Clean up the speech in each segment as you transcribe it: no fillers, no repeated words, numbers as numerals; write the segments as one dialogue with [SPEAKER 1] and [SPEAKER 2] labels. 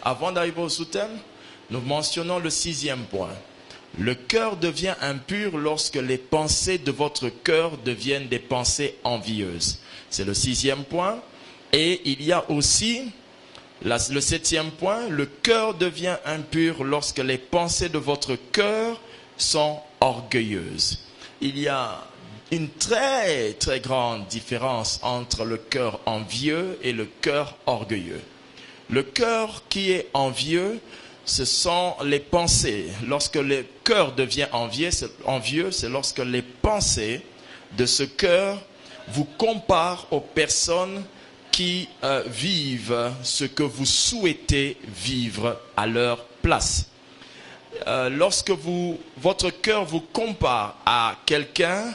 [SPEAKER 1] avant d'arriver au sous-thème, nous mentionnons le 6e point. Le cœur devient impur lorsque les pensées de votre cœur deviennent des pensées envieuses. C'est le 6e point. Et il y a aussi le 7e point. Le cœur devient impur lorsque les pensées de votre cœur sont orgueilleuses. Il y a une très très grande différence entre le cœur envieux et le cœur orgueilleux. Le cœur qui est envieux, ce sont les pensées. Lorsque le cœur devient envieux, c'est lorsque les pensées de ce cœur vous comparent aux personnes qui vivent ce que vous souhaitez vivre à leur place. Lorsque votre cœur vous compare à quelqu'un,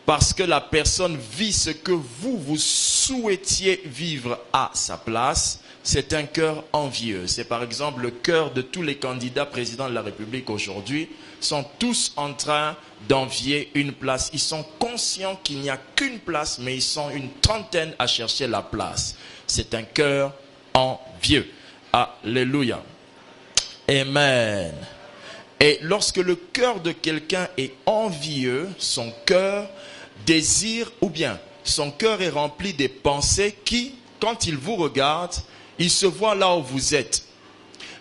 [SPEAKER 1] parce que la personne vit ce que vous souhaitiez vivre à sa place, c'est un cœur envieux. C'est par exemple le cœur de tous les candidats présidents de la République aujourd'hui, sont tous en train d'envier une place. Ils sont conscients qu'il n'y a qu'une place, mais ils sont une trentaine à chercher la place. C'est un cœur envieux. Alléluia. Amen. Et lorsque le cœur de quelqu'un est envieux, son cœur désire, ou bien son cœur est rempli des pensées qui, quand il vous regarde, il se voit là où vous êtes.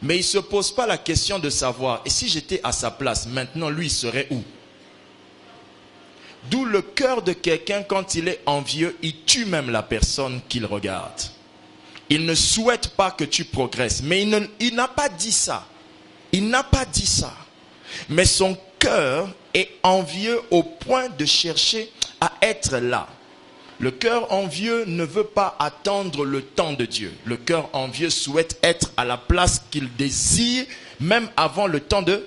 [SPEAKER 1] Mais il ne se pose pas la question de savoir, et si j'étais à sa place, maintenant lui il serait où? D'où le cœur de quelqu'un, quand il est envieux, il tue même la personne qu'il regarde. Il ne souhaite pas que tu progresses, mais il n'a pas dit ça. Il n'a pas dit ça. Mais son cœur est envieux au point de chercher à être là. Le cœur envieux ne veut pas attendre le temps de Dieu. Le cœur envieux souhaite être à la place qu'il désire, même avant le temps de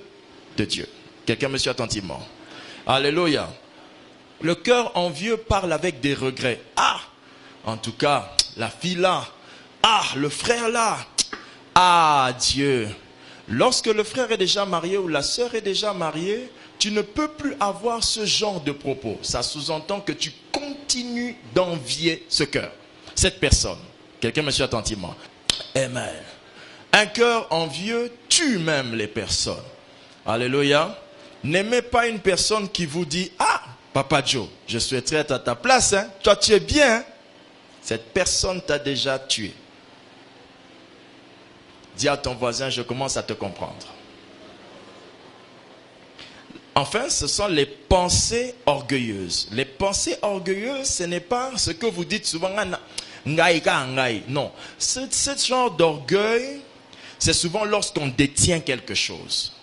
[SPEAKER 1] Dieu. Quelqu'un me suit attentivement. Alléluia. Le cœur envieux parle avec des regrets. Ah, en tout cas, la fille là. Ah, le frère là. Ah, Dieu. Lorsque le frère est déjà marié ou la sœur est déjà mariée, tu ne peux plus avoir ce genre de propos. Ça sous-entend que tu continues d'envier ce cœur, cette personne. Quelqu'un me suit attentivement. Amen. Un cœur envieux tue même les personnes. Alléluia. N'aimez pas une personne qui vous dit « Ah, Papa Joe, je souhaiterais être à ta place. Hein? Toi, tu es bien. Hein? » Cette personne t'a déjà tué. Dis à ton voisin, je commence à te comprendre. Enfin, ce sont les pensées orgueilleuses. Les pensées orgueilleuses, ce n'est pas ce que vous dites souvent. Non. Ce genre d'orgueil, c'est souvent lorsqu'on détient quelque chose.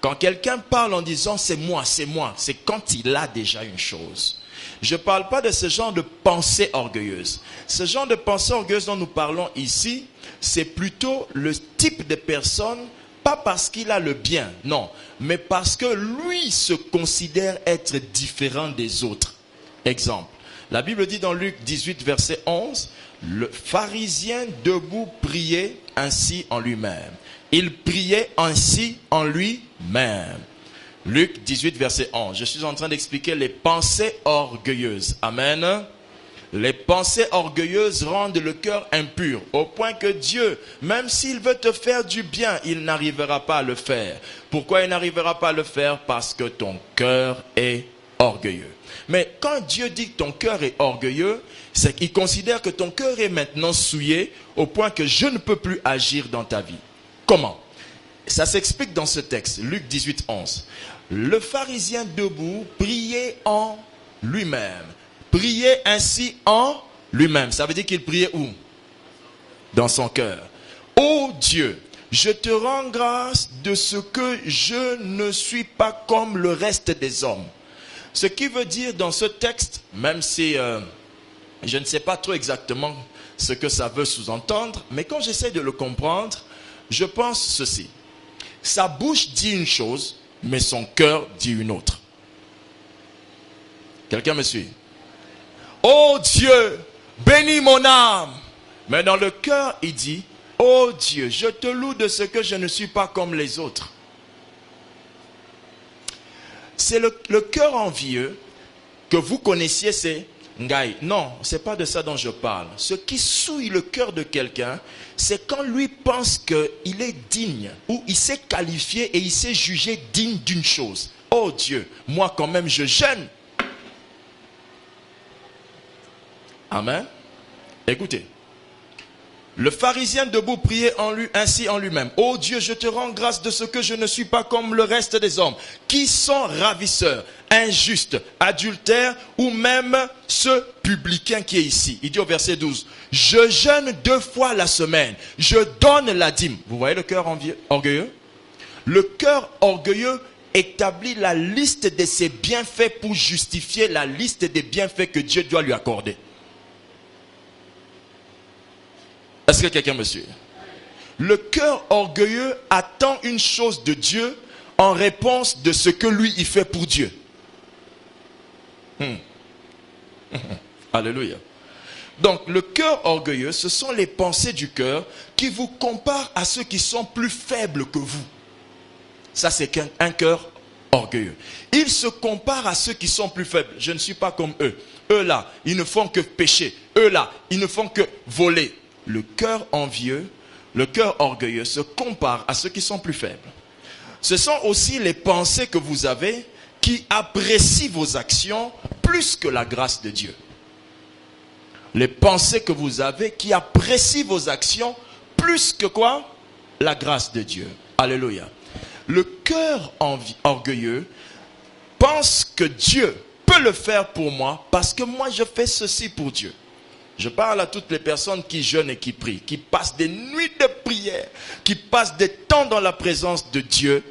[SPEAKER 1] Quand quelqu'un parle en disant c'est moi, c'est quand il a déjà une chose. Je ne parle pas de ce genre de pensée orgueilleuse. Ce genre de pensée orgueilleuse dont nous parlons ici, c'est plutôt le type de personne, pas parce qu'il a le bien, non, mais parce que lui se considère être différent des autres. Exemple, la Bible dit dans Luc 18, verset 11, le pharisien debout priait ainsi en lui-même. Il priait ainsi en lui-même. Luc 18, verset 11. Je suis en train d'expliquer les pensées orgueilleuses. Amen. Les pensées orgueilleuses rendent le cœur impur, au point que Dieu, même s'il veut te faire du bien, il n'arrivera pas à le faire. Pourquoi il n'arrivera pas à le faire? Parce que ton cœur est orgueilleux. Mais quand Dieu dit que ton cœur est orgueilleux, c'est qu'il considère que ton cœur est maintenant souillé, au point que je ne peux plus agir dans ta vie. Comment? Ça s'explique dans ce texte, Luc 18, 11. Le pharisien debout priait en lui-même. Priait ainsi en lui-même. Ça veut dire qu'il priait où? Dans son cœur. Ô Dieu, je te rends grâce de ce que je ne suis pas comme le reste des hommes. Ce qui veut dire dans ce texte, même si je ne sais pas trop exactement ce que ça veut sous-entendre, mais quand j'essaie de le comprendre, je pense ceci. Sa bouche dit une chose, mais son cœur dit une autre. Quelqu'un me suit? Oh Dieu, bénis mon âme. Mais dans le cœur, il dit, oh Dieu, je te loue de ce que je ne suis pas comme les autres. C'est le cœur envieux que vous connaissiez, c'est Ngai. Non, c'est pas de ça dont je parle. Ce qui souille le cœur de quelqu'un, c'est quand lui pense qu'il est digne, ou il s'est qualifié et il s'est jugé digne d'une chose. Oh Dieu, moi quand même je jeûne. Amen. Écoutez. Le pharisien debout priait ainsi en lui-même. Oh Dieu, je te rends grâce de ce que je ne suis pas comme le reste des hommes, qui sont ravisseurs, injustes, adultères, ou même ce publicain qui est ici. Il dit au verset 12, je jeûne 2 fois la semaine, je donne la dîme. Vous voyez le cœur orgueilleux? Le cœur orgueilleux établit la liste de ses bienfaits pour justifier la liste des bienfaits que Dieu doit lui accorder. Est-ce que quelqu'un me suit? Le cœur orgueilleux attend une chose de Dieu en réponse de ce que lui il fait pour Dieu. Alléluia. Donc le cœur orgueilleux, ce sont les pensées du cœur qui vous comparent à ceux qui sont plus faibles que vous. Ça c'est un cœur orgueilleux. Il se compare à ceux qui sont plus faibles. Je ne suis pas comme eux. Eux là, ils ne font que pécher. Eux là, ils ne font que voler. Le cœur envieux, le cœur orgueilleux se compare à ceux qui sont plus faibles. Ce sont aussi les pensées que vous avez qui apprécient vos actions plus que la grâce de Dieu. Les pensées que vous avez qui apprécient vos actions plus que quoi? La grâce de Dieu. Alléluia. Le cœur orgueilleux pense que Dieu peut le faire pour moi parce que moi je fais ceci pour Dieu. Je parle à toutes les personnes qui jeûnent et qui prient, qui passent des nuits de prière, qui passent des temps dans la présence de Dieu.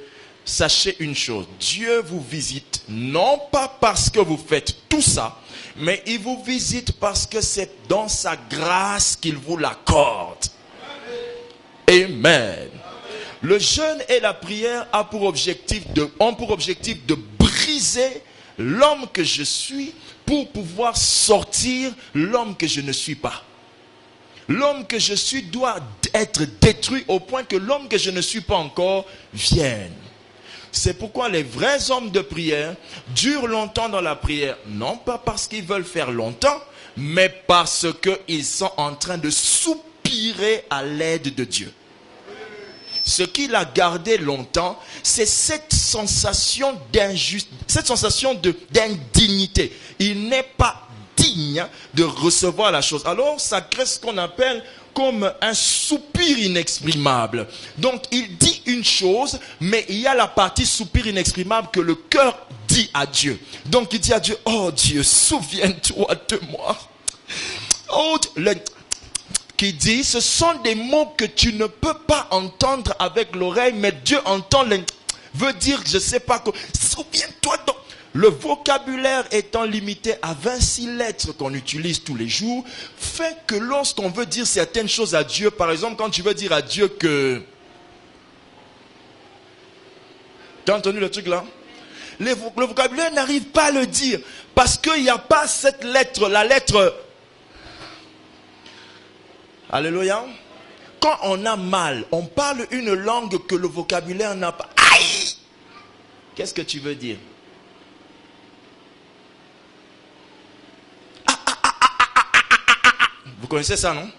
[SPEAKER 1] Sachez une chose, Dieu vous visite non pas parce que vous faites tout ça, mais il vous visite parce que c'est dans sa grâce qu'il vous l'accorde. Amen. Le jeûne et la prière ont pour objectif de briser l'homme que je suis pour pouvoir sortir l'homme que je ne suis pas. L'homme que je suis doit être détruit au point que l'homme que je ne suis pas encore vienne. C'est pourquoi les vrais hommes de prière durent longtemps dans la prière, non pas parce qu'ils veulent faire longtemps, mais parce qu'ils sont en train de soupirer à l'aide de Dieu. Ce qui l'a gardé longtemps, c'est cette sensation d'injustice, cette sensation d'indignité. Il n'est pas digne de recevoir la chose. Alors, ça crée ce qu'on appelle comme un soupir inexprimable. Donc, il dit une chose, mais il y a la partie soupir inexprimable que le cœur dit à Dieu. Donc, il dit à Dieu, oh Dieu, souviens-toi de moi. Oh, qui dit, ce sont des mots que tu ne peux pas entendre avec l'oreille, mais Dieu entend veut dire, je ne sais pas quoi. Souviens-toi donc. Le vocabulaire étant limité à 26 lettres qu'on utilise tous les jours, fait que lorsqu'on veut dire certaines choses à Dieu, par exemple, quand tu veux dire à Dieu que... Tu as entendu le truc là? Le vocabulaire n'arrive pas à le dire, parce qu'il n'y a pas cette lettre, la lettre... Alléluia. Quand on a mal, on parle une langue que le vocabulaire n'a pas. Aïe! Qu'est-ce que tu veux dire? Vous connaissez ça, non?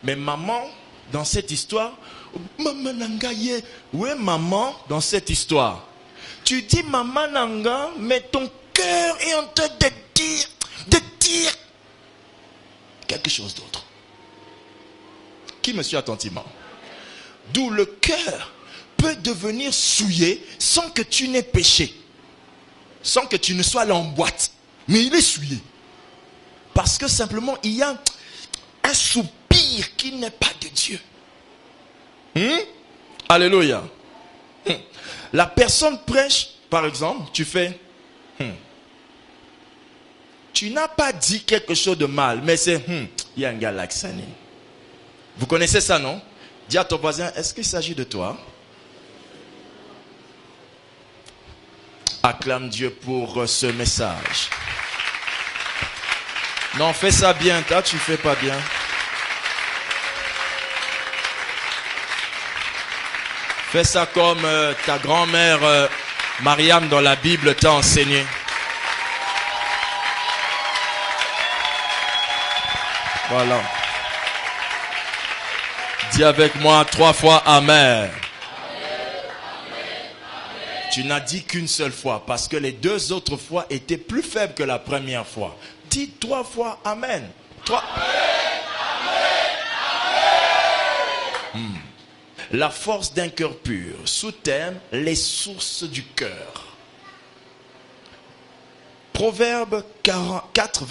[SPEAKER 1] Mais maman, dans cette histoire, maman nangaye, où est maman dans cette histoire? Tu dis maman nanga, mais ton cœur est en train de dire quelque chose d'autre. Qui me suit attentivement? D'où le cœur peut devenir souillé sans que tu n'aies péché, sans que tu ne sois là en boîte, mais il est souillé parce que simplement il y a un soupir qui n'est pas de Dieu. Alléluia. La personne prêche, par exemple, tu fais tu n'as pas dit quelque chose de mal, mais c'est il y a un gars là qui s'anime. Vous connaissez ça, non? Dis à ton voisin, est-ce qu'il s'agit de toi? Acclame Dieu pour ce message. Non, fais ça bien, toi tu fais pas bien. Fais ça comme ta grand-mère Mariam dans la Bible t'a enseigné. Voilà. Dis avec moi 3 fois Amen. Tu n'as dit qu'une seule fois parce que les 2 autres fois étaient plus faibles que la première fois. Dis 3 fois Amen. 3. La force d'un cœur pur. Sous-thème, les sources du cœur. Proverbe 4,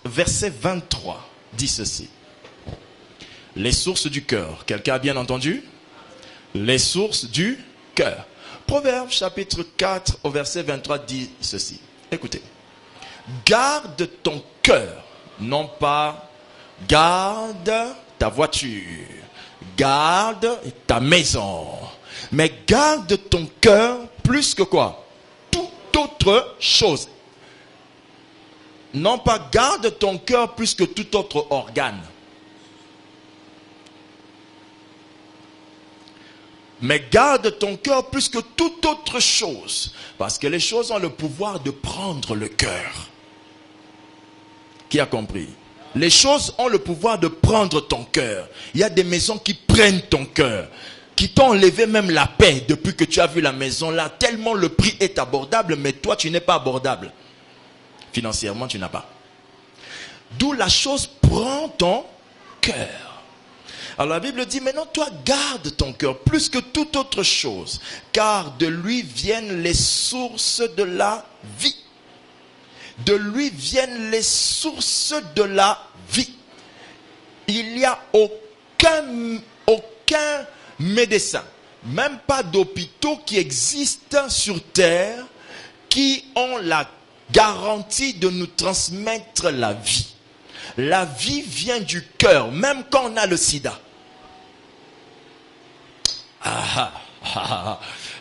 [SPEAKER 1] verset 23 dit ceci. Les sources du cœur. Quelqu'un a bien entendu? Les sources du cœur. Proverbe chapitre 4 au verset 23 dit ceci. Écoutez. Garde ton cœur. Non pas garde ta voiture. Garde ta maison. Mais garde ton cœur plus que quoi? Toute autre chose. Non pas garde ton cœur plus que tout autre organe. Mais garde ton cœur plus que toute autre chose. Parce que les choses ont le pouvoir de prendre le cœur. Qui a compris? Les choses ont le pouvoir de prendre ton cœur. Il y a des maisons qui prennent ton cœur. Qui t'ont enlevé même la paix depuis que tu as vu la maison là. Tellement le prix est abordable, mais toi tu n'es pas abordable. Financièrement tu n'as pas. D'où la chose prend ton cœur. Alors la Bible dit, maintenant toi garde ton cœur plus que toute autre chose. Car de lui viennent les sources de la vie. De lui viennent les sources de la vie. Il n'y a aucun médecin, même pas d'hôpitaux qui existent sur terre, qui ont la garantie de nous transmettre la vie. La vie vient du cœur, même quand on a le sida.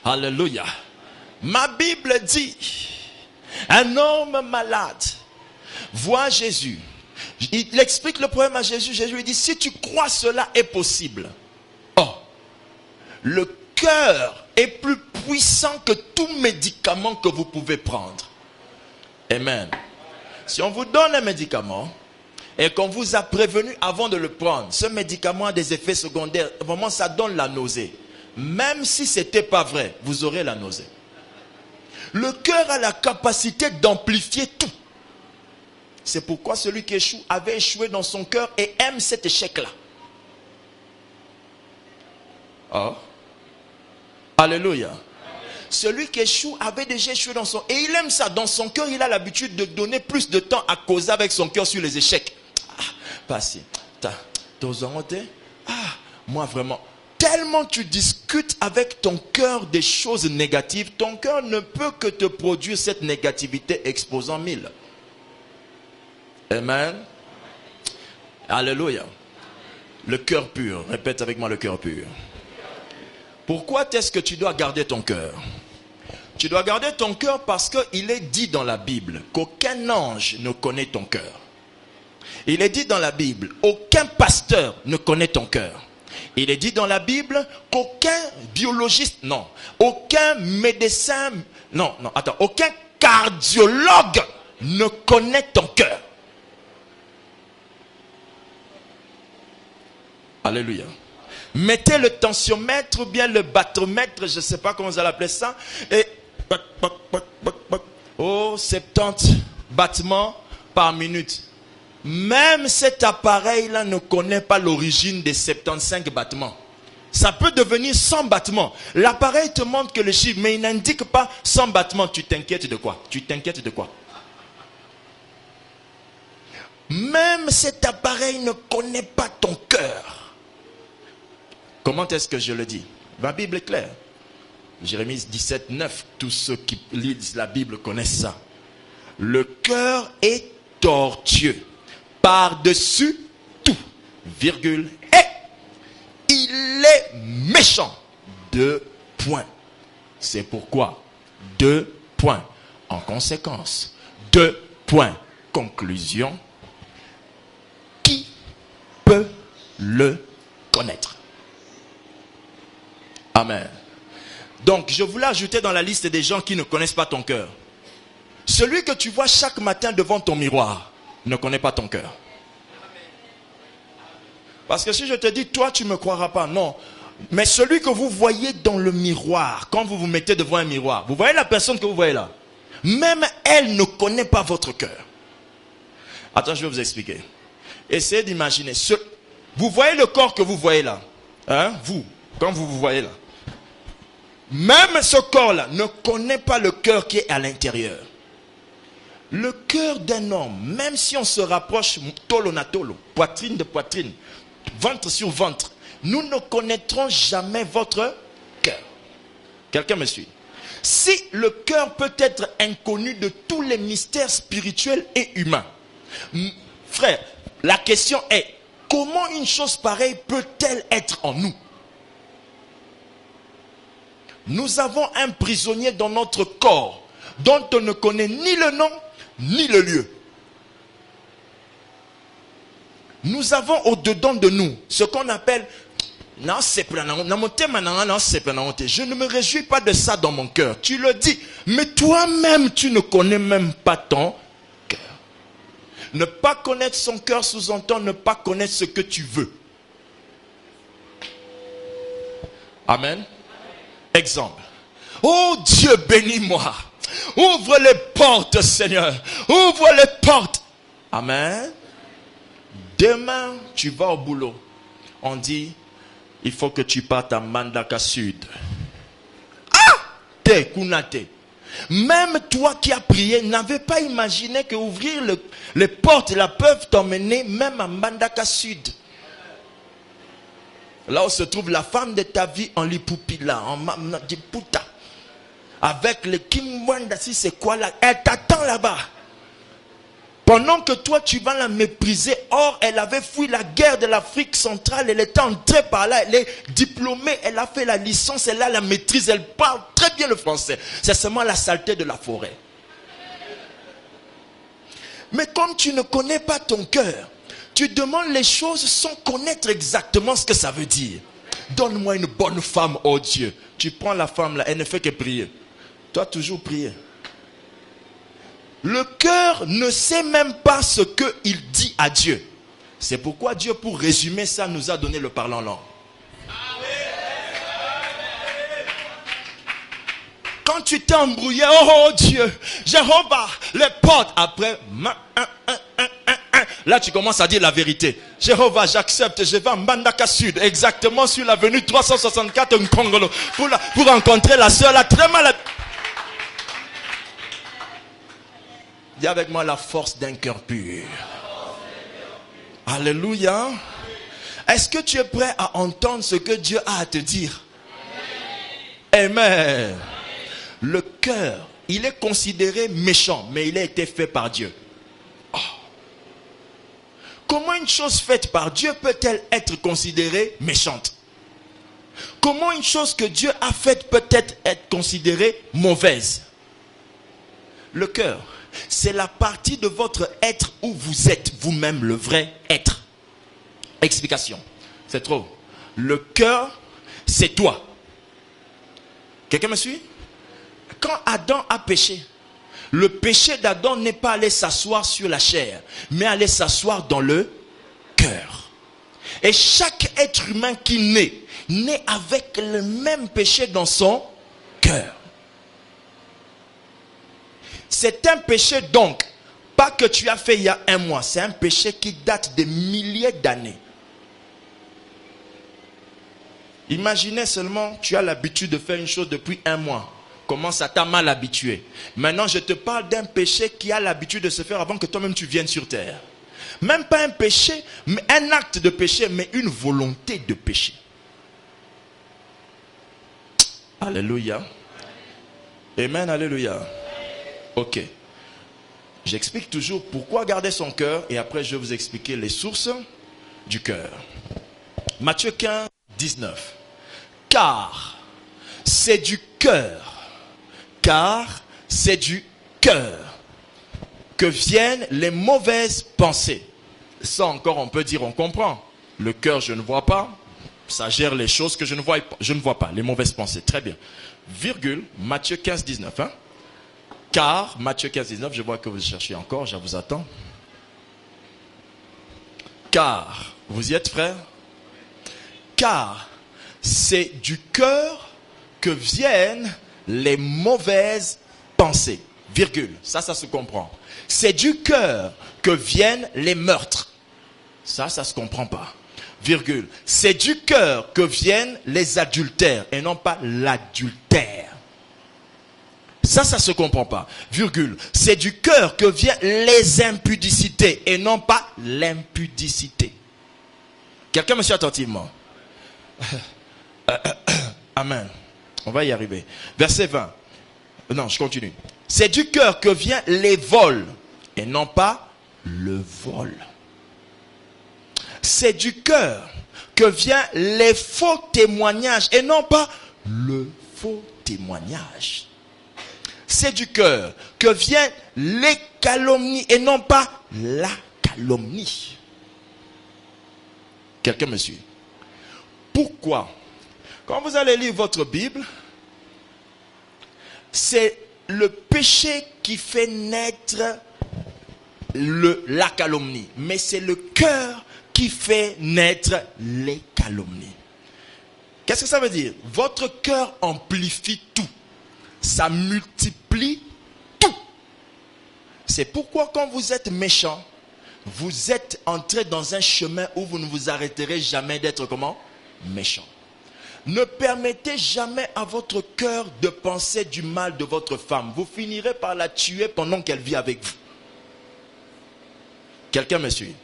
[SPEAKER 1] Alléluia. Ma Bible dit, un homme malade voit Jésus. Il explique le problème à Jésus. Jésus lui dit, si tu crois cela est possible. Oh, le cœur est plus puissant que tout médicament que vous pouvez prendre. Amen. Si on vous donne un médicament et qu'on vous a prévenu avant de le prendre, ce médicament a des effets secondaires. Vraiment, ça donne la nausée. Même si ce n'était pas vrai, vous aurez la nausée. Le cœur a la capacité d'amplifier tout. C'est pourquoi celui qui échoue avait échoué dans son cœur et aime cet échec-là. Oh. Alléluia. Celui qui échoue avait déjà échoué dans son... Et il aime ça. Dans son cœur, il a l'habitude de donner plus de temps à causer avec son cœur sur les échecs. Passez. Moi vraiment... Tellement tu discutes avec ton cœur des choses négatives, ton cœur ne peut que te produire cette négativité exposant 1000. Amen. Alléluia. Le cœur pur. Répète avec moi le cœur pur. Pourquoi est-ce que tu dois garder ton cœur? Tu dois garder ton cœur parce qu'il est dit dans la Bible qu'aucun ange ne connaît ton cœur. Il est dit dans la Bible, aucun pasteur ne connaît ton cœur. Il est dit dans la Bible qu'aucun biologiste, non, aucun médecin, aucun cardiologue ne connaît ton cœur. Alléluia. Mettez le tensiomètre ou bien le battomètre, je ne sais pas comment vous allez appeler ça, et 70 battements par minute. Même cet appareil-là ne connaît pas l'origine des 75 battements. Ça peut devenir 100 battements. L'appareil te montre que le chiffre, mais il n'indique pas 100 battements. Tu t'inquiètes de quoi? Tu t'inquiètes de quoi? Même cet appareil ne connaît pas ton cœur. Comment est-ce que je le dis? Ma Bible est claire. Jérémie 17, 9. Tous ceux qui lisent la Bible connaissent ça. Le cœur est tortueux. Par-dessus tout, virgule, et il est méchant. 2 points. C'est pourquoi 2 points. En conséquence, 2 points. Conclusion. Qui peut le connaître? Amen. Donc, je voulais ajouter dans la liste des gens qui ne connaissent pas ton cœur. Celui que tu vois chaque matin devant ton miroir ne connaît pas ton cœur. Parce que si je te dis, toi, tu ne me croiras pas. Non. Mais celui que vous voyez dans le miroir, quand vous vous mettez devant un miroir, vous voyez la personne que vous voyez là. Même elle ne connaît pas votre cœur. Attends, je vais vous expliquer. Essayez d'imaginer. Vous voyez le corps que vous voyez là. Hein? Vous, quand vous vous voyez là. Même ce corps-là ne connaît pas le cœur qui est à l'intérieur. Le cœur d'un homme, même si on se rapproche tolo na tolo, poitrine de poitrine, ventre sur ventre, nous ne connaîtrons jamais votre cœur. Quelqu'un me suit? Si le cœur peut être inconnu de tous les mystères spirituels et humains, frère, la question est, comment une chose pareille peut-elle être en nous? Nous avons un prisonnier dans notre corps dont on ne connaît ni le nom ni le lieu. Nous avons au-dedans de nous ce qu'on appelle je ne me réjouis pas de ça dans mon cœur. Tu le dis, mais toi-même tu ne connais même pas ton cœur. Ne pas connaître son cœur sous-entend ne pas connaître ce que tu veux. Amen. Exemple. Oh Dieu, bénis-moi. Ouvre les portes, Seigneur. Ouvre les portes. Amen. Demain, tu vas au boulot. On dit, il faut que tu partes à Mbandaka Sud. Ah! T'es Kunate. Même toi qui as prié, n'avais pas imaginé que ouvrir les portes là peuvent t'emmener même à Mbandaka Sud. Là où se trouve la femme de ta vie en Lipupila, en Diputa. Avec le Kimwanda, si c'est quoi là, elle t'attend là-bas. Pendant que toi tu vas la mépriser, or elle avait fui la guerre de l'Afrique centrale, elle est entrée par là, elle est diplômée, elle a fait la licence, elle a la maîtrise, elle parle très bien le français. C'est seulement la saleté de la forêt. Mais comme tu ne connais pas ton cœur, tu demandes les choses sans connaître exactement ce que ça veut dire. Donne-moi une bonne femme, oh Dieu. Tu prends la femme là, elle ne fait que prier. Toi toujours prier. Le cœur ne sait même pas ce qu'il dit à Dieu. C'est pourquoi Dieu, pour résumer ça, nous a donné le parlant langue. Quand tu t'es embrouillé, oh Dieu, Jéhovah, les portes. Après, là tu commences à dire la vérité. Jéhovah, j'accepte, je vais à Mbandaka Sud, exactement sur l'avenue 364 Nkongolo, pour rencontrer la soeur là, très mal. Dis avec moi la force d'un cœur pur. Alléluia. Est-ce que tu es prêt à entendre ce que Dieu a à te dire? Amen. Le cœur, il est considéré méchant, mais il a été fait par Dieu. Oh. Comment une chose faite par Dieu peut-elle être considérée méchante? Comment une chose que Dieu a faite peut-être être considérée mauvaise? Le cœur, c'est la partie de votre être où vous êtes vous-même le vrai être. Explication. C'est trop. Le cœur, c'est toi. Quelqu'un me suit? Quand Adam a péché, le péché d'Adam n'est pas allé s'asseoir sur la chair, mais allé s'asseoir dans le cœur. Et chaque être humain qui naît avec le même péché dans son cœur. C'est un péché donc, pas que tu as fait il y a un mois, c'est un péché qui date de milliers d'années. Imaginez seulement, tu as l'habitude de faire une chose depuis un mois. Comment ça t'a mal habitué? Maintenant, je te parle d'un péché qui a l'habitude de se faire avant que toi-même tu viennes sur terre. Même pas un péché, mais un acte de péché, mais une volonté de péché. Alléluia. Amen, alléluia. Ok. J'explique toujours pourquoi garder son cœur et après je vais vous expliquer les sources du cœur. Matthieu 15, 19. Car c'est du cœur que viennent les mauvaises pensées. Ça encore on peut dire, on comprend. Le cœur je ne vois pas, ça gère les choses que je ne vois pas, les mauvaises pensées. Très bien. Virgule, Matthieu 15, 19. Hein? Car, Matthieu 15, 19, je vois que vous cherchez encore, je vous attends. Car, vous y êtes frère? car c'est du cœur que viennent les mauvaises pensées. Virgule, ça se comprend. C'est du cœur que viennent les meurtres. Ça se comprend pas. Virgule, c'est du cœur que viennent les adultères et non pas l'adultère. Ça se comprend pas. Virgule, c'est du cœur que viennent les impudicités et non pas l'impudicité. Quelqu'un me suit attentivement. Amen. On va y arriver. Verset 20. Non, je continue. C'est du cœur que viennent les vols et non pas le vol. C'est du cœur que viennent les faux témoignages et non pas le faux témoignage. C'est du cœur que viennent les calomnies et non pas la calomnie. Quelqu'un me suit? Pourquoi? Quand vous allez lire votre Bible, c'est le péché qui fait naître la calomnie. Mais c'est le cœur qui fait naître les calomnies. Qu'est-ce que ça veut dire? Votre cœur amplifie tout. Ça multiplie tout. C'est pourquoi quand vous êtes méchant, vous êtes entré dans un chemin où vous ne vous arrêterez jamais d'être comment? Méchant. Ne permettez jamais à votre cœur de penser du mal de votre femme. Vous finirez par la tuer pendant qu'elle vit avec vous. Quelqu'un me suit?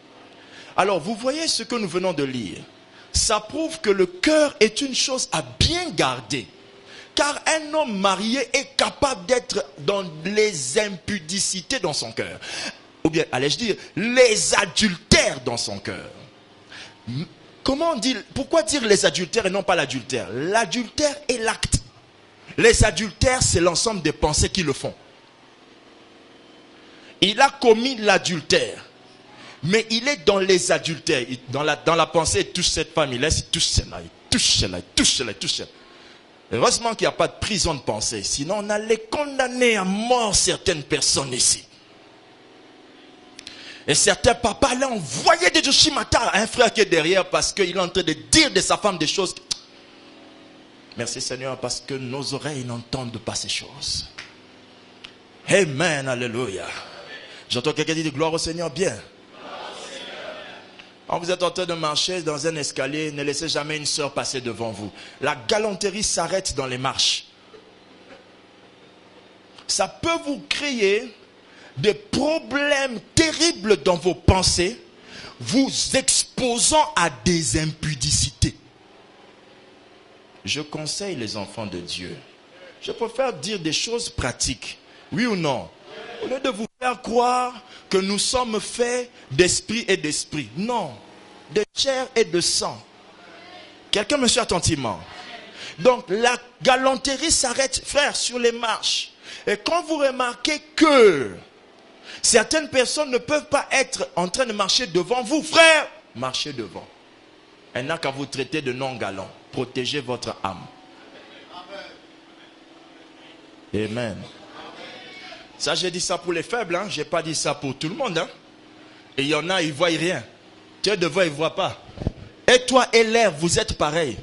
[SPEAKER 1] Alors, vous voyez ce que nous venons de lire. Ça prouve que le cœur est une chose à bien garder. Car un homme marié est capable d'être dans les impudicités dans son cœur. Ou bien, allais-je dire, les adultères dans son cœur. Comment dire, pourquoi dire les adultères et non pas l'adultère? L'adultère est l'acte. Les adultères, c'est l'ensemble des pensées qui le font. Il a commis l'adultère. Mais il est dans les adultères. Dans la pensée, il touche cette femme, il laisse, il touche celle-là, il touche celle-là, il touche celle-là, il touche celle-là. Heureusement qu'il n'y a pas de prison de pensée. Sinon, on allait condamner à mort certaines personnes ici. Et certains papas allaient envoyer des Joshimata à un frère qui est derrière parce qu'il est en train de dire de sa femme des choses. Merci Seigneur parce que nos oreilles n'entendent pas ces choses. Amen, alléluia. J'entends quelqu'un dire gloire au Seigneur, bien. Quand vous êtes en train de marcher dans un escalier, ne laissez jamais une sœur passer devant vous. La galanterie s'arrête dans les marches. Ça peut vous créer des problèmes terribles dans vos pensées, vous exposant à des impudicités. Je conseille les enfants de Dieu. Je préfère dire des choses pratiques. Oui ou non? Au lieu de vous faire croire que nous sommes faits d'esprit et d'esprit. Non, de chair et de sang. Quelqu'un me suit attentivement. Donc la galanterie s'arrête, frère, sur les marches. Et quand vous remarquez que certaines personnes ne peuvent pas être en train de marcher devant vous, frère, marchez devant. Elle n'a qu'à vous traiter de non-galant. Protégez votre âme. Amen. Ça, j'ai dit ça pour les faibles, hein? Je n'ai pas dit ça pour tout le monde. Hein? Et il y en a, ils ne voient rien. Tu es devant, ils ne voient pas. Et toi et l'air, vous êtes pareil.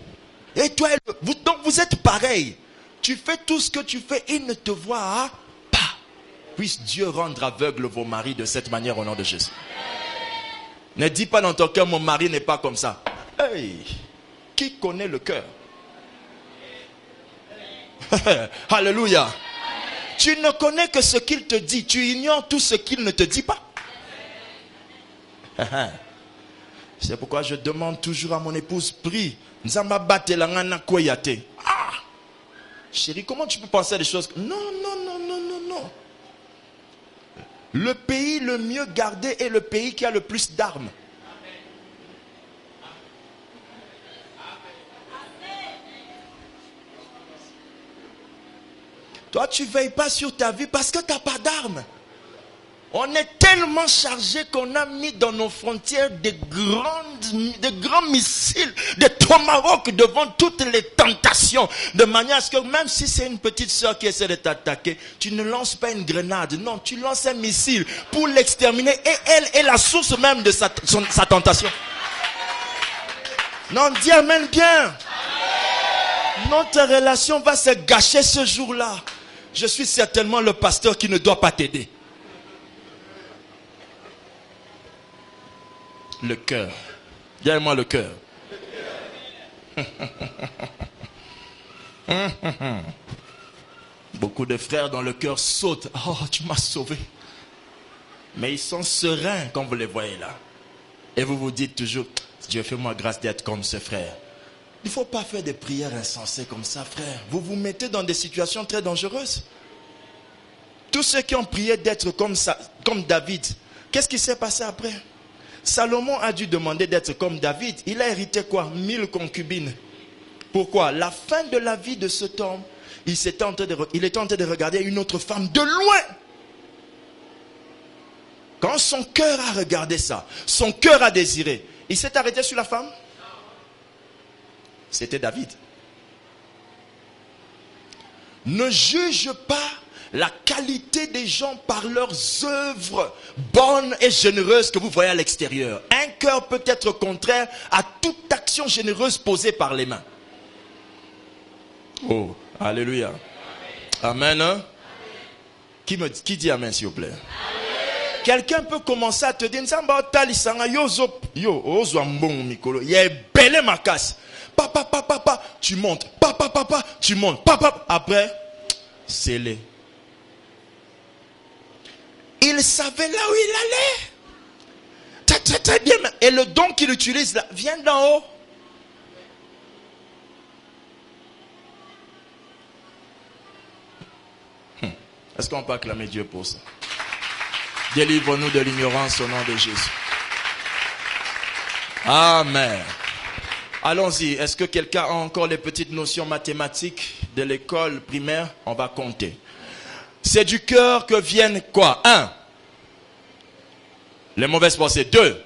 [SPEAKER 1] Et toi, donc vous êtes pareil. Tu fais tout ce que tu fais, il ne te voit pas. Puisse Dieu rendre aveugle vos maris de cette manière au nom de Jésus. Ne dis pas dans ton cœur, mon mari n'est pas comme ça. Hey, qui connaît le cœur? Alléluia. Tu ne connais que ce qu'il te dit. Tu ignores tout ce qu'il ne te dit pas. C'est pourquoi je demande toujours à mon épouse, prie. Ah, chérie, comment tu peux penser à des choses? Non. Le pays le mieux gardé est le pays qui a le plus d'armes. Toi, tu ne veilles pas sur ta vie parce que tu n'as pas d'armes. On est tellement chargé qu'on a mis dans nos frontières des grands missiles, des tomahawks devant toutes les tentations. De manière à ce que même si c'est une petite soeur qui essaie de t'attaquer, tu ne lances pas une grenade. Non, tu lances un missile pour l'exterminer. Et elle est la source même de sa tentation. Non, dis amen bien. Notre relation va se gâcher ce jour-là. Je suis certainement le pasteur qui ne doit pas t'aider. Le cœur. Dis-moi le cœur. Beaucoup de frères dans le cœur sautent. Oh, tu m'as sauvé. Mais ils sont sereins quand vous les voyez là. Et vous vous dites toujours, Dieu fais-moi grâce d'être comme ce frère. Il ne faut pas faire des prières insensées comme ça, frère. Vous vous mettez dans des situations très dangereuses. Tous ceux qui ont prié d'être comme ça, comme David, qu'est-ce qui s'est passé après? Salomon a dû demander d'être comme David. Il a hérité quoi? 1000 concubines. Pourquoi? La fin de la vie de cet homme, il était en train de regarder une autre femme de loin. Quand son cœur a regardé ça, son cœur a désiré, il s'est arrêté sur la femme? C'était David. Ne juge pas la qualité des gens par leurs œuvres bonnes et généreuses que vous voyez à l'extérieur. Un cœur peut être contraire à toute action généreuse posée par les mains. Oh, alléluia. Amen. Hein? Qui dit amen, s'il vous plaît? Quelqu'un peut commencer à te dire, papa, tu montes, papa, tu montes, papa. Après, c'est les. Il savait là où il allait. Très, très bien. Et le don qu'il utilise là, vient d'en haut. Est-ce qu'on peut acclamer Dieu pour ça? Délivre-nous de l'ignorance au nom de Jésus. Amen. Allons-y. Est-ce que quelqu'un a encore les petites notions mathématiques de l'école primaire? On va compter. C'est du cœur que viennent quoi? 1. Les mauvaises pensées. 2.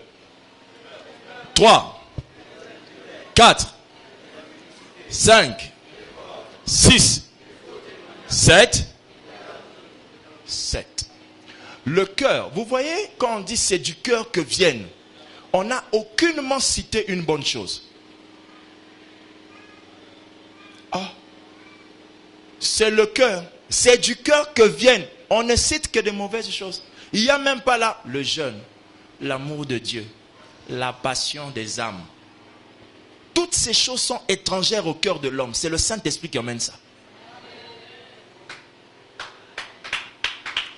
[SPEAKER 1] 3. 4. 5. 6. 7. 7. Le cœur, vous voyez, quand on dit c'est du cœur que viennent, on n'a aucunement cité une bonne chose. Ah, c'est le cœur, c'est du cœur que viennent. On ne cite que de mauvaises choses. Il n'y a même pas là le jeûne, l'amour de Dieu, la passion des âmes. Toutes ces choses sont étrangères au cœur de l'homme. C'est le Saint-Esprit qui emmène ça.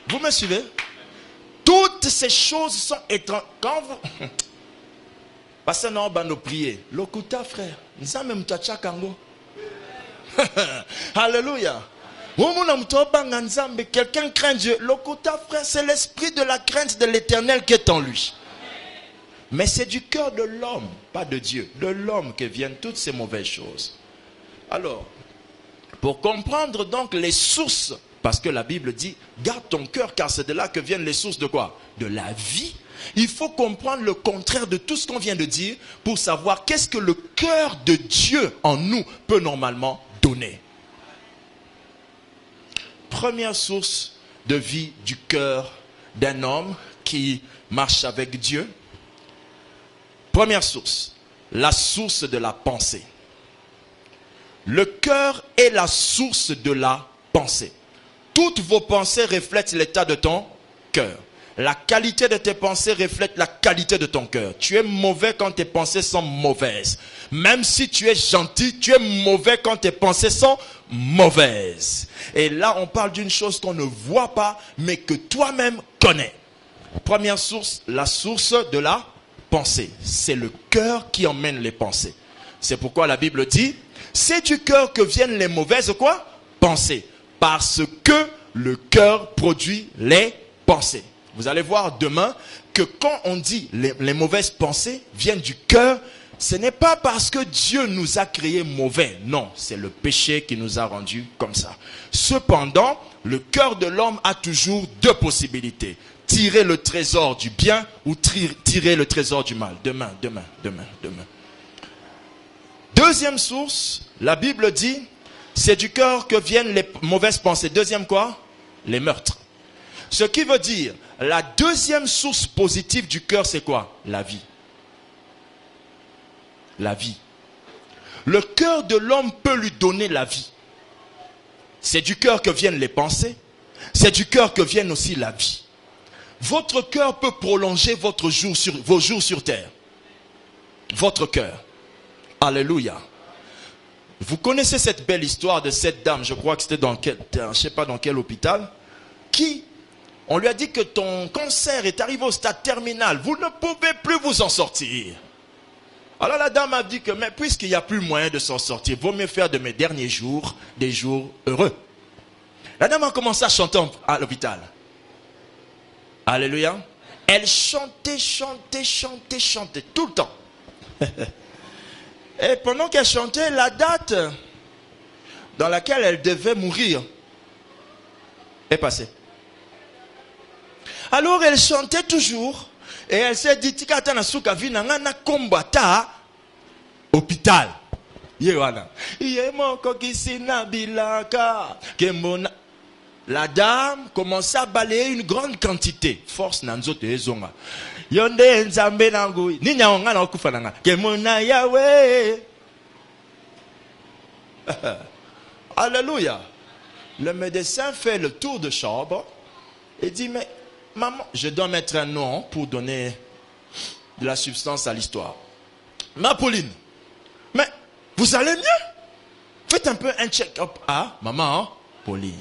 [SPEAKER 1] Vous me suivez? Toutes ces choses sont étranges. Quand vous... Parce que nous avons prié. Lokuta, frère. Nous avons même kango. Alléluia. Quelqu'un craint Dieu. Lokuta, frère, c'est l'esprit de la crainte de l'Éternel qui est en lui. Mais c'est du cœur de l'homme, pas de Dieu, de l'homme que viennent toutes ces mauvaises choses. Alors, pour comprendre donc les sources, parce que la Bible dit, garde ton cœur car c'est de là que viennent les sources de quoi? De la vie. Il faut comprendre le contraire de tout ce qu'on vient de dire pour savoir qu'est-ce que le cœur de Dieu en nous peut normalement donner. Première source de vie du cœur d'un homme qui marche avec Dieu. Première source, la source de la pensée. Le cœur est la source de la pensée. Toutes vos pensées reflètent l'état de ton cœur. La qualité de tes pensées reflète la qualité de ton cœur. Tu es mauvais quand tes pensées sont mauvaises. Même si tu es gentil, tu es mauvais quand tes pensées sont mauvaises. Et là, on parle d'une chose qu'on ne voit pas, mais que toi-même connais. Première source, la source de la pensée. C'est le cœur qui emmène les pensées. C'est pourquoi la Bible dit, c'est du cœur que viennent les mauvaises quoi? Pensées. Parce que le cœur produit les pensées. Vous allez voir demain que quand on dit les mauvaises pensées viennent du cœur, ce n'est pas parce que Dieu nous a créés mauvais. Non, c'est le péché qui nous a rendus comme ça. Cependant, le cœur de l'homme a toujours deux possibilités. Tirer le trésor du bien ou tirer le trésor du mal. Demain. Deuxième source, la Bible dit, c'est du cœur que viennent les mauvaises pensées. Deuxième quoi? Les meurtres. Ce qui veut dire, la deuxième source positive du cœur, c'est quoi? La vie. La vie. Le cœur de l'homme peut lui donner la vie. C'est du cœur que viennent les pensées. C'est du cœur que viennent aussi la vie. Votre cœur peut prolonger vos jours sur terre. Votre cœur. Alléluia. Vous connaissez cette belle histoire de cette dame, je crois que c'était je ne sais pas dans quel hôpital, qui, on lui a dit que ton cancer est arrivé au stade terminal, vous ne pouvez plus vous en sortir. Alors la dame a dit que, mais puisqu'il n'y a plus moyen de s'en sortir, vaut mieux faire de mes derniers jours des jours heureux. La dame a commencé à chanter à l'hôpital. Alléluia. Elle chantait tout le temps. Et pendant qu'elle chantait, la date dans laquelle elle devait mourir est passée. Alors elle chantait toujours et elle s'est dit Tika na suka vina ngana kombata hôpital. Yewana. Yemoko kisina bilaka kemona. La dame commençait à balayer une grande quantité. Force nanzote ezonga. Yonde nzambe nangu. Ninya onga na okufa nanga. Kemona Yahweh. Alléluia. Le médecin fait le tour de chambre et dit, mais maman, je dois mettre un nom pour donner de la substance à l'histoire. Ma Pauline, mais vous allez mieux? Faites un peu un check-up. Ah, maman, Pauline.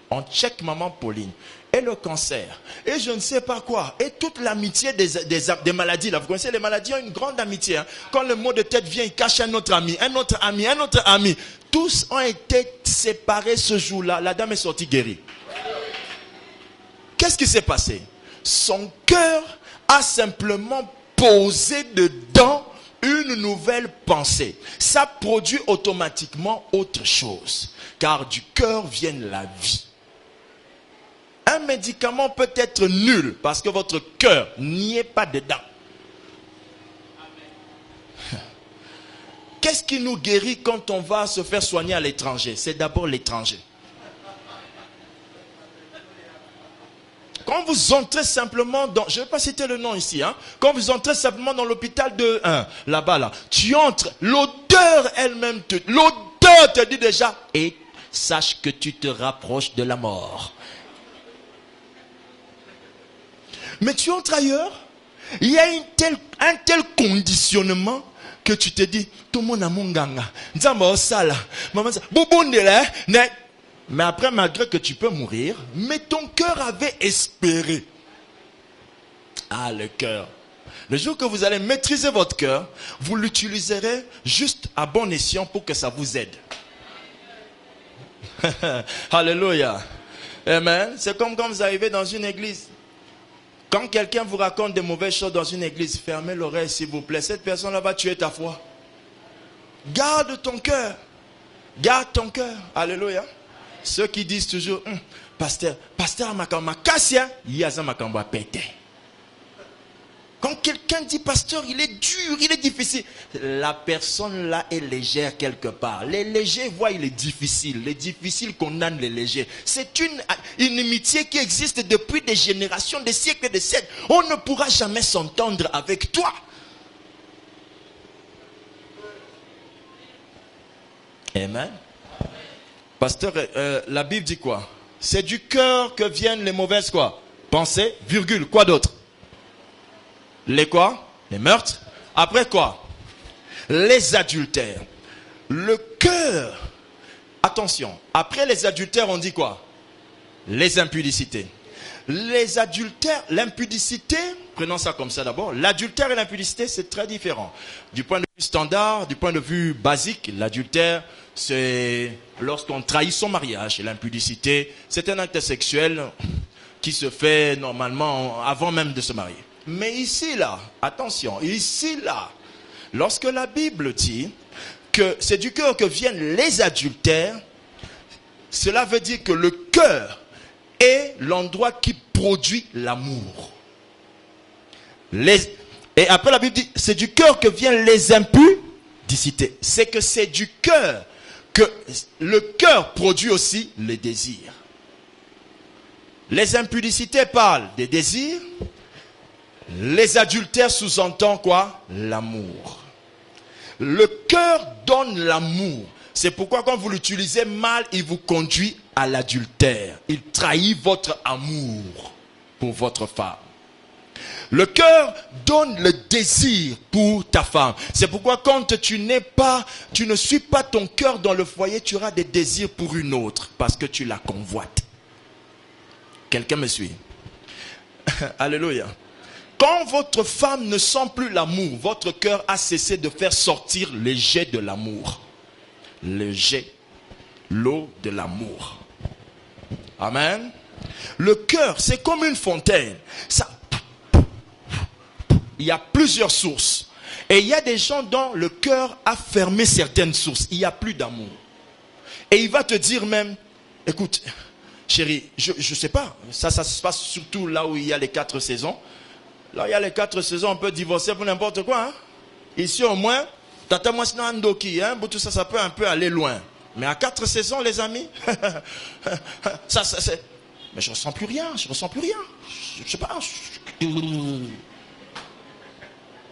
[SPEAKER 1] On check maman Pauline. Et le cancer. Et je ne sais pas quoi. Et toute l'amitié des maladies. Là. Vous connaissez, les maladies ont une grande amitié. Hein. Quand le mot de tête vient, il cache un autre ami. Un autre ami, un autre ami. Tous ont été séparés ce jour-là. La dame est sortie guérie. Qu'est-ce qui s'est passé? Son cœur a simplement posé dedans une nouvelle pensée. Ça produit automatiquement autre chose. Car du cœur vient la vie. Un médicament peut être nul parce que votre cœur n'y est pas dedans. Qu'est-ce qui nous guérit quand on va se faire soigner à l'étranger? C'est d'abord l'étranger. Quand vous entrez simplement dans, je ne vais pas citer le nom ici, hein, quand vous entrez simplement dans l'hôpital de là-bas, là, tu entres, l'odeur elle-même, l'odeur te dit déjà, et sache que tu te rapproches de la mort. Mais tu entres ailleurs, il y a un tel conditionnement que tu te dis, tout le monde a mon ganga, mais après, malgré que tu peux mourir, mais ton cœur avait espéré. Ah, le cœur. Le jour que vous allez maîtriser votre cœur, vous l'utiliserez juste à bon escient pour que ça vous aide. Alléluia. Amen. C'est comme quand vous arrivez dans une église. Quand quelqu'un vous raconte des mauvaises choses dans une église, fermez l'oreille s'il vous plaît. Cette personne-là va tuer ta foi. Garde ton cœur. Garde ton cœur. Alléluia. Ceux qui disent toujours, pasteur makamba kassia, yaza makamba pété. Quand quelqu'un dit pasteur, il est dur, il est difficile. La personne là est légère quelque part. Les légers voient il est difficile. Les difficiles condamnent les légers. C'est une inimitié qui existe depuis des générations, des siècles et des siècles. On ne pourra jamais s'entendre avec toi. Amen. Pasteur, la Bible dit quoi? C'est du cœur que viennent les mauvaises quoi? Pensées, virgule, quoi d'autre? Les quoi? Les meurtres. Après quoi? Les adultères. Le cœur. Attention. Après les adultères, on dit quoi? Les impudicités. Les adultères, l'impudicité, prenons ça comme ça d'abord. L'adultère et l'impudicité, c'est très différent. Du point de vue standard, du point de vue basique, l'adultère, c'est lorsqu'on trahit son mariage. Et l'impudicité, c'est un acte sexuel qui se fait normalement avant même de se marier. Mais ici, là, attention, ici, là, lorsque la Bible dit que c'est du cœur que viennent les adultères, cela veut dire que le cœur est l'endroit qui produit l'amour. Et après la Bible dit, c'est du cœur que viennent les impudicités. C'est que c'est du cœur que le cœur produit aussi les désirs. Les impudicités parlent des désirs. Les adultères sous-entendent quoi? L'amour. Le cœur donne l'amour. C'est pourquoi quand vous l'utilisez mal, il vous conduit à l'adultère. Il trahit votre amour pour votre femme. Le cœur donne le désir pour ta femme. C'est pourquoi quand tu ne suis pas ton cœur dans le foyer, tu auras des désirs pour une autre parce que tu la convoites. Quelqu'un me suit? Alléluia. Quand votre femme ne sent plus l'amour, votre cœur a cessé de faire sortir les jets de l'amour. Le jet, l'eau de l'amour. Amen. Le cœur, c'est comme une fontaine. Il y a plusieurs sources. Et il y a des gens dont le cœur a fermé certaines sources. Il n'y a plus d'amour. Et il va te dire même, écoute, chérie, je ne sais pas. Ça se passe surtout là où il y a les 4 saisons. Là où il y a les 4 saisons, on peut divorcer pour n'importe quoi. Hein? Ici au moins, tata moi sinon andoki, hein? Tout ça, ça peut un peu aller loin. Mais à 4 saisons, les amis, ça c'est... Mais je ne ressens plus rien, je ne ressens plus rien. Je ne sais pas.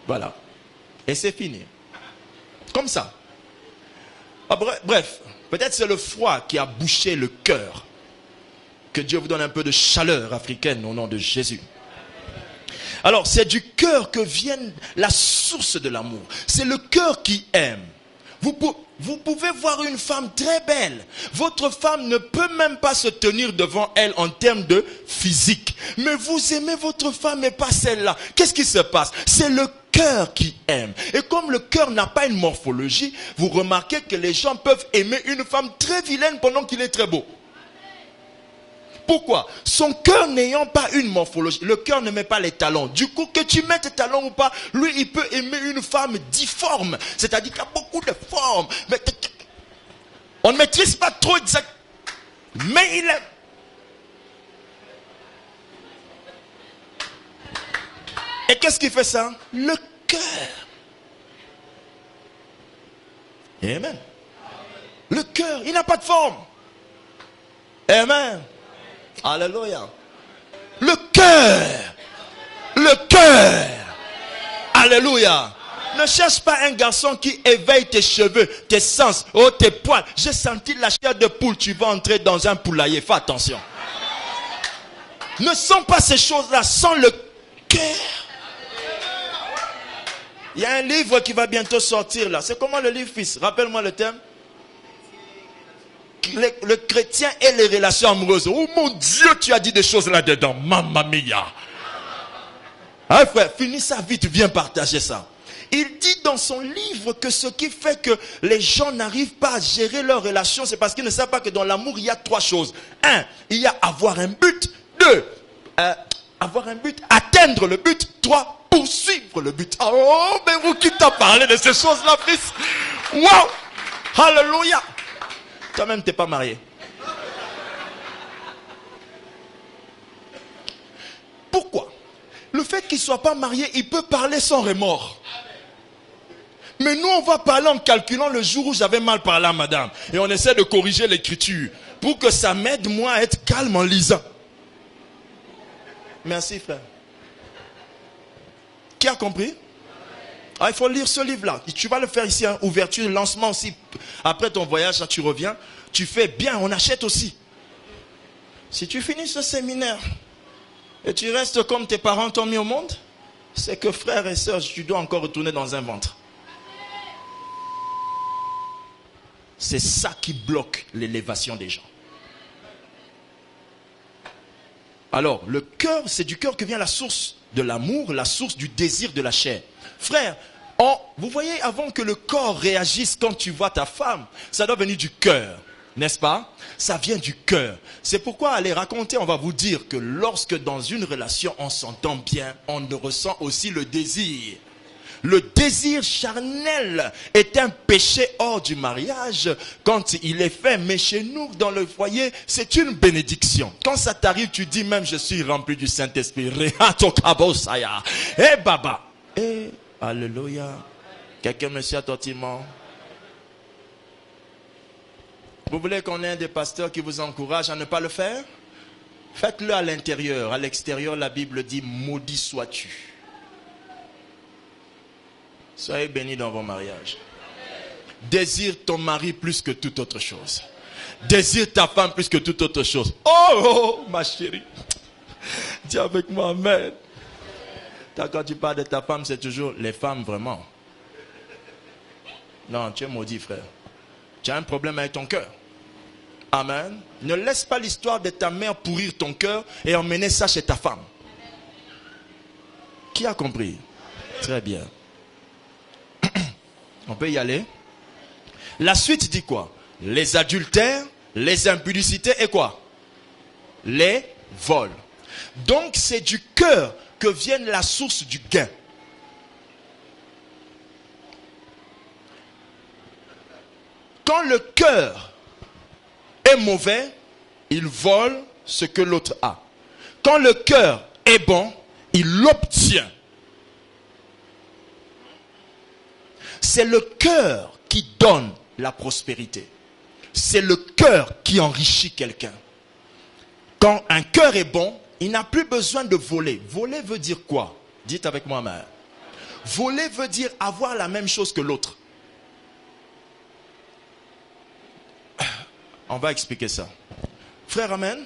[SPEAKER 1] Voilà. Et c'est fini. Comme ça. Ah, bref, peut-être c'est le froid qui a bouché le cœur. Que Dieu vous donne un peu de chaleur africaine au nom de Jésus. Alors, c'est du cœur que vient la source de l'amour. C'est le cœur qui aime. Vous pouvez voir une femme très belle. Votre femme ne peut même pas se tenir devant elle en termes de physique. Mais vous aimez votre femme et pas celle-là. Qu'est-ce qui se passe? C'est le cœur qui aime. Et comme le cœur n'a pas une morphologie, vous remarquez que les gens peuvent aimer une femme très vilaine pendant qu'il est très beau. Pourquoi? Son cœur n'ayant pas une morphologie, le cœur ne met pas les talons. Du coup, que tu mettes tes talons ou pas, lui, il peut aimer une femme difforme. C'est-à-dire qu'il y a beaucoup de formes. Mais on ne maîtrise pas trop exact. Mais il aime. Et qu'est-ce qui fait ça? Le cœur. Amen. Le cœur, il n'a pas de forme. Amen. Alléluia. Le cœur. Le cœur. Alléluia. Ne cherche pas un garçon qui éveille tes cheveux, tes sens, tes poils. J'ai senti la chair de poule. Tu vas entrer dans un poulailler. Fais attention. Ne sens pas ces choses-là. Sens le cœur. Il y a un livre qui va bientôt sortir là. C'est comment le livre, fils? Rappelle-moi le thème. Le chrétien et les relations amoureuses. Oh mon Dieu, tu as dit des choses là-dedans. Mamma mia. Hein, frère, finis ça vite, viens partager ça. Il dit dans son livre que ce qui fait que les gens n'arrivent pas à gérer leurs relations, c'est parce qu'ils ne savent pas que dans l'amour, il y a 3 choses. 1, il y a avoir un but. 2, avoir un but, atteindre le but. 3, poursuivre le but. Oh, mais vous qui t'a parlé de ces choses-là, fils? Wow! Alléluia! Toi-même, tu n'es pas marié. Pourquoi? Le fait qu'il ne soit pas marié, il peut parler sans remords. Mais nous, on va parler en calculant le jour où j'avais mal parlé à madame. Et on essaie de corriger l'écriture pour que ça m'aide, moi, à être calme en lisant. Merci, frère. Qui a compris? Ah, il faut lire ce livre-là. Tu vas le faire ici, hein, ouverture, lancement aussi. Après ton voyage, là, tu reviens. Tu fais bien, on achète aussi. Si tu finis ce séminaire et tu restes comme tes parents t'ont mis au monde, c'est que frères et sœurs, tu dois encore retourner dans un ventre. C'est ça qui bloque l'élévation des gens. Alors, le cœur, c'est du cœur que vient la source de l'amour, la source du désir de la chair. Frère, vous voyez, avant que le corps réagisse quand tu vois ta femme, ça doit venir du cœur, n'est-ce pas? Ça vient du cœur. C'est pourquoi, allez raconter, on va vous dire que lorsque dans une relation on s'entend bien, on ressent aussi le désir. Le désir charnel est un péché hors du mariage quand il est fait. Mais chez nous, dans le foyer, c'est une bénédiction. Quand ça t'arrive, tu dis même, je suis rempli du Saint-Esprit. Eh baba. Eh, alléluia. Quelqu'un me suit attentivement. Vous voulez qu'on ait des pasteurs qui vous encouragent à ne pas le faire? Faites-le à l'intérieur. À l'extérieur, la Bible dit, maudit sois-tu. Soyez bénis dans vos mariages. Désire ton mari plus que toute autre chose. Désire ta femme plus que toute autre chose. Oh, ma chérie. Dis avec moi, amen. Quand tu parles de ta femme, c'est toujours les femmes vraiment. Non, tu es maudit, frère. Tu as un problème avec ton cœur. Amen. Ne laisse pas l'histoire de ta mère pourrir ton cœur et emmener ça chez ta femme. Qui a compris? Très bien. On peut y aller. La suite dit quoi? Les adultères, les impudicités et quoi? Les vols. Donc c'est du cœur que vient la source du gain. Quand le cœur est mauvais, il vole ce que l'autre a. Quand le cœur est bon, il l'obtient. C'est le cœur qui donne la prospérité. C'est le cœur qui enrichit quelqu'un. Quand un cœur est bon, il n'a plus besoin de voler. Voler veut dire quoi? Dites avec moi, mère. Voler veut dire avoir la même chose que l'autre. On va expliquer ça. Frère, amen.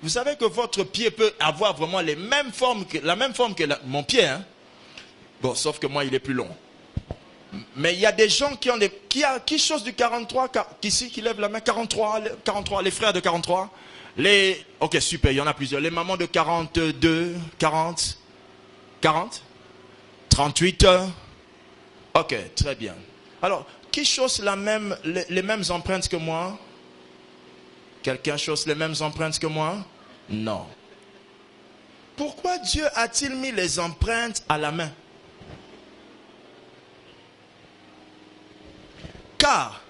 [SPEAKER 1] Vous savez que votre pied peut avoir vraiment les mêmes formes la même forme que mon pied. Hein? Bon, sauf que moi, il est plus long. Mais il y a des gens qui ont qui chose du 43, qui lèvent la main, 43, les frères de 43. Ok, super, il y en a plusieurs. Les mamans de 42, 40, 38. Ok, très bien. Alors, qui chausse les mêmes empreintes que moi? Quelqu'un chausse les mêmes empreintes que moi? Non. Pourquoi Dieu a-t-il mis les empreintes à la main? Car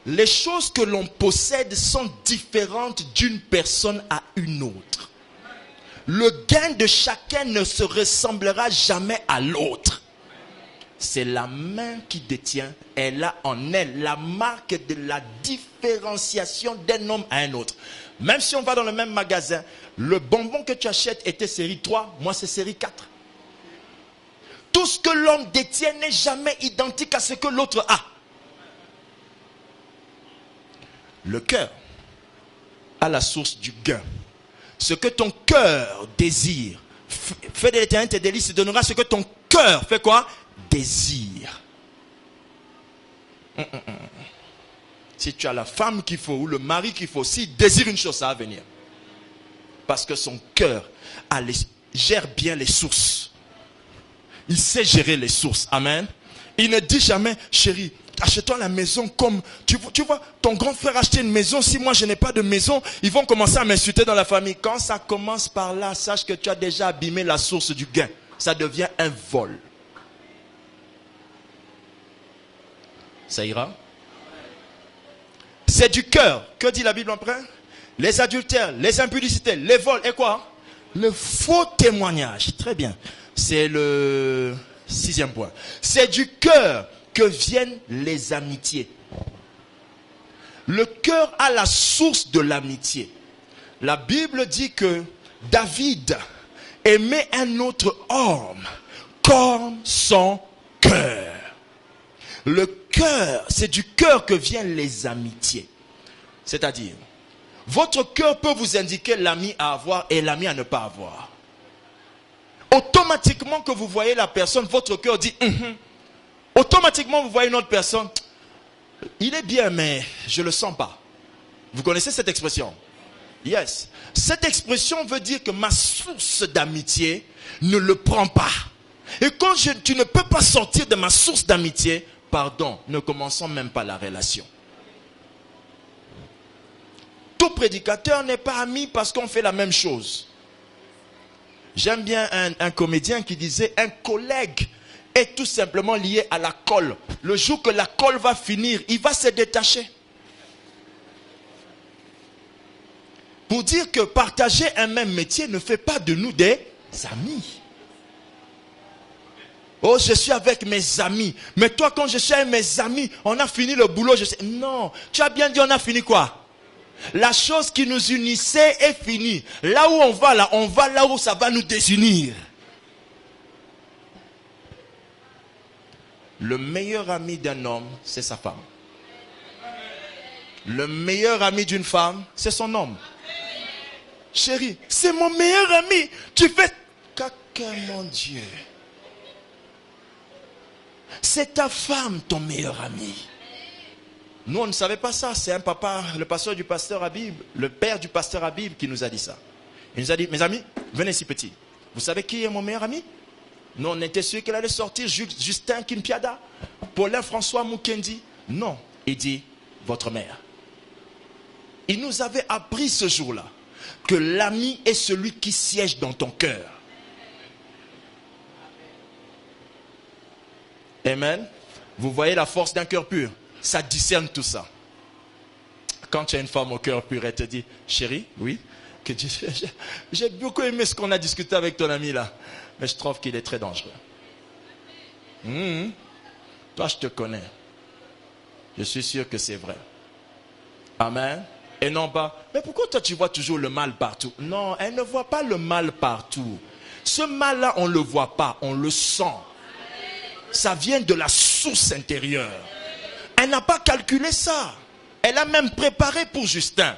[SPEAKER 1] les choses que l'on possède sont différentes d'une personne à une autre. Le gain de chacun ne se ressemblera jamais à l'autre. C'est la main qui détient. Elle a en elle la marque de la différenciation d'un homme à un autre. Même si on va dans le même magasin, le bonbon que tu achètes était série 3, moi c'est série 4. Tout ce que l'homme détient n'est jamais identique à ce que l'autre a. Le cœur a la source du gain. Ce que ton cœur désire, fais de l'éternité tes délices, il donnera ce que ton cœur fait quoi? Désire. Si tu as la femme qu'il faut ou le mari qu'il faut, s'il désire une chose, ça va venir. Parce que son cœur gère bien les sources. Il sait gérer les sources. Amen. Il ne dit jamais, chérie, achète-toi la maison comme... Tu vois, ton grand frère a acheté une maison. Si moi je n'ai pas de maison, ils vont commencer à m'insulter dans la famille. Quand ça commence par là, sache que tu as déjà abîmé la source du gain. Ça devient un vol. Ça ira? C'est du cœur. Que dit la Bible après? Les adultères, les impudicités, les vols et quoi? Le faux témoignage. Très bien. C'est le 6e point. C'est du cœur que viennent les amitiés. Le cœur a la source de l'amitié. La Bible dit que David aimait un autre homme comme son cœur. Le cœur, c'est du cœur que viennent les amitiés. C'est-à-dire, votre cœur peut vous indiquer l'ami à avoir et l'ami à ne pas avoir. Automatiquement que vous voyez la personne, votre cœur dit automatiquement vous voyez une autre personne, il est bien mais je ne le sens pas. Vous connaissez cette expression? Yes. Cette expression veut dire que ma source d'amitié ne le prend pas. Et quand tu ne peux pas sortir de ma source d'amitié, pardon, ne commençons même pas la relation. Tout prédicateur n'est pas ami parce qu'on fait la même chose. J'aime bien un comédien qui disait un collègue est tout simplement lié à la colle. Le jour que la colle va finir, il va se détacher. Pour dire que partager un même métier ne fait pas de nous des amis. Oh, je suis avec mes amis. Mais toi, quand je suis avec mes amis, on a fini le boulot. Non, tu as bien dit on a fini quoi? La chose qui nous unissait est finie. Là où on va là où ça va nous désunir. Le meilleur ami d'un homme, c'est sa femme. Le meilleur ami d'une femme, c'est son homme. Chérie, c'est mon meilleur ami. Tu fais caca, mon Dieu. C'est ta femme, ton meilleur ami. Nous, on ne savait pas ça. C'est un papa, le pasteur du pasteur Habib, le père du pasteur Habib qui nous a dit ça. Il nous a dit, mes amis, venez ici petit. Vous savez qui est mon meilleur ami? Nous, on était sûr qu'il allait sortir Justin Kimpiada, Paulin François Mukendi. Non, il dit, votre mère. Il nous avait appris ce jour-là que l'ami est celui qui siège dans ton cœur. Amen. Vous voyez la force d'un cœur pur. Ça discerne tout ça. Quand tu as une femme au cœur pur, elle te dit, chérie, oui, j'ai beaucoup aimé ce qu'on a discuté avec ton ami là, mais je trouve qu'il est très dangereux. Toi, je te connais. Je suis sûr que c'est vrai. Amen. Et non pas, mais pourquoi toi tu vois toujours le mal partout? Non, elle ne voit pas le mal partout. Ce mal-là, on ne le voit pas, on le sent. Ça vient de la source intérieure. Elle n'a pas calculé ça. Elle a même préparé pour Justin.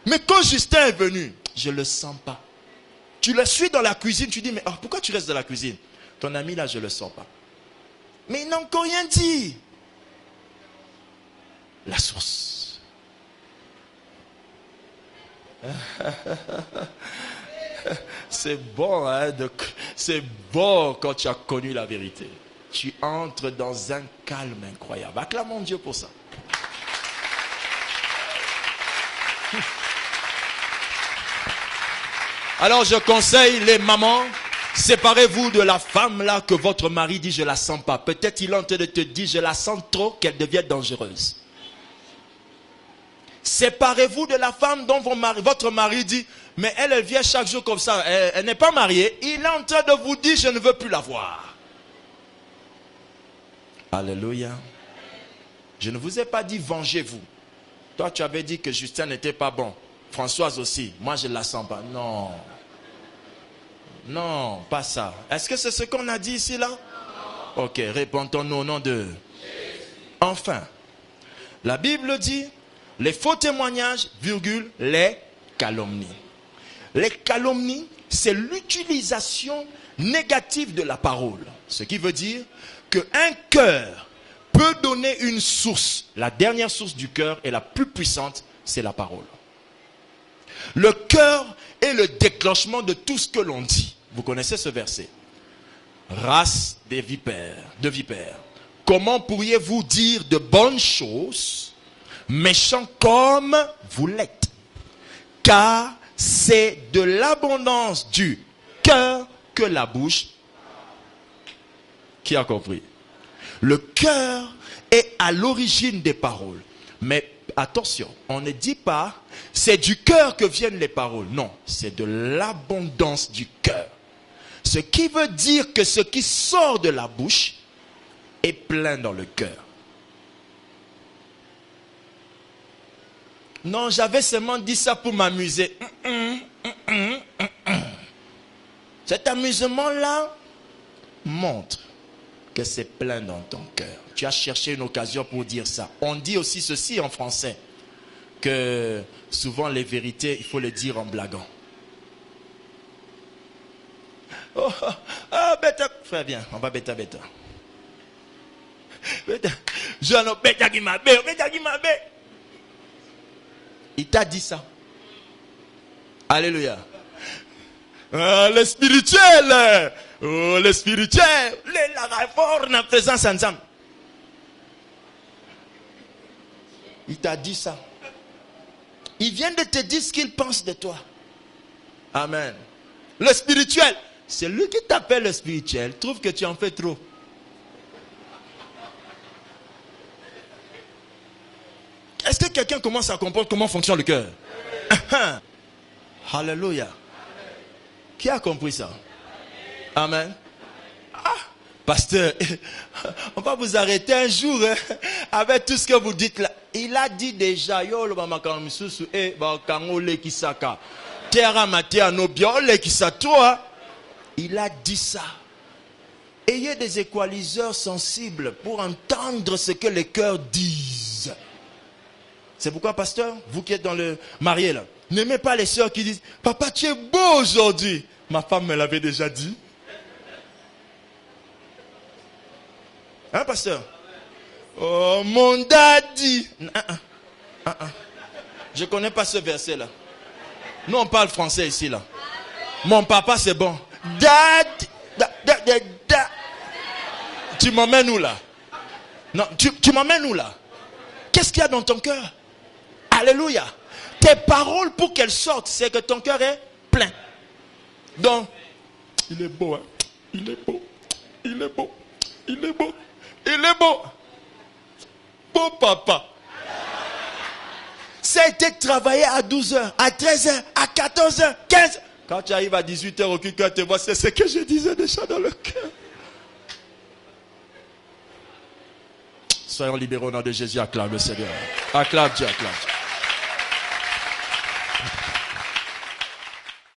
[SPEAKER 1] Mais quand Justin est venu, je ne le sens pas. Tu le suis dans la cuisine, tu dis, mais pourquoi tu restes dans la cuisine? Ton ami là, je ne le sens pas. Mais il n'a encore rien dit. La source. C'est bon, hein, c'est bon quand tu as connu la vérité. Tu entres dans un calme incroyable. Acclamons Dieu pour ça. Alors je conseille les mamans, séparez-vous de la femme là que votre mari dit je la sens pas. Peut-être il est en train de te dire je la sens trop qu'elle devient dangereuse. Séparez-vous de la femme dont votre mari dit mais elle vient chaque jour comme ça, elle n'est pas mariée. Il est en train de vous dire je ne veux plus la voir. Alléluia. Je ne vous ai pas dit vengez-vous. Toi tu avais dit que Justin n'était pas bon. Françoise aussi. Moi je ne la sens pas. Non. Non, pas ça. Est-ce que c'est ce qu'on a dit ici là? Non. Ok, répondons-nous au nom de Jésus. Enfin, la Bible dit les faux témoignages, virgule, les calomnies. Les calomnies, c'est l'utilisation négative de la parole. Ce qui veut dire qu'un cœur peut donner une source. La dernière source du cœur et la plus puissante, c'est la parole. Le cœur est le déclenchement de tout ce que l'on dit. Vous connaissez ce verset. Race de vipères. Comment pourriez-vous dire de bonnes choses, méchants comme vous l'êtes? Car c'est de l'abondance du cœur que la bouche. Qui a compris? Le cœur est à l'origine des paroles. Mais attention, on ne dit pas c'est du cœur que viennent les paroles. Non, c'est de l'abondance du cœur. Ce qui veut dire que ce qui sort de la bouche est plein dans le cœur. Non, j'avais seulement dit ça pour m'amuser. Cet amusement-là montre que c'est plein dans ton cœur. Tu as cherché une occasion pour dire ça. On dit aussi ceci en français, que souvent les vérités, il faut les dire en blaguant. Oh, bêta, frère, viens, on va bêta. Bêta, je bêta qui m'a bé. Il t'a dit ça. Alléluia. Le spirituel. Oh, le spirituel. La réforme en présence ensemble. Il t'a dit ça. Il vient de te dire ce qu'il pense de toi. Amen. Le spirituel. C'est lui qui t'appelle le spirituel. Trouve que tu en fais trop. Est-ce que quelqu'un commence à comprendre comment fonctionne le cœur? Alléluia. Qui a compris ça? Amen. Pasteur, on va vous arrêter un jour avec tout ce que vous dites là. Il a dit déjà, yo le mamakan misusu e ba kangole kisaka. Terra matia no biole kisatoa. Il a dit ça. ayez des équaliseurs sensibles pour entendre ce que les cœurs disent. C'est pourquoi, pasteur, vous qui êtes dans le marié là, n'aimez pas les sœurs qui disent « Papa, tu es beau aujourd'hui ». Ma femme me l'avait déjà dit. Hein, pasteur? Oh, mon daddy. Je ne connais pas ce verset là. Nous, on parle français ici là. Mon papa, c'est bon. Dad. Tu m'emmènes où là? Non, tu m'emmènes où là? Qu'est-ce qu'il y a dans ton cœur? Alléluia. Tes paroles, pour qu'elles sortent, c'est que ton cœur est plein. Donc, il est beau, hein? Il est beau. Il est beau. Il est beau. Il est beau. Beau papa. Ça a été travaillé à 12h, à 13h, à 14h, 15h. Quand tu arrives à 18h, aucun cœur te voit, c'est ce que je disais déjà dans le cœur. Soyons libérés au nom de Jésus. Acclame le Seigneur. Acclame Dieu, acclame Dieu.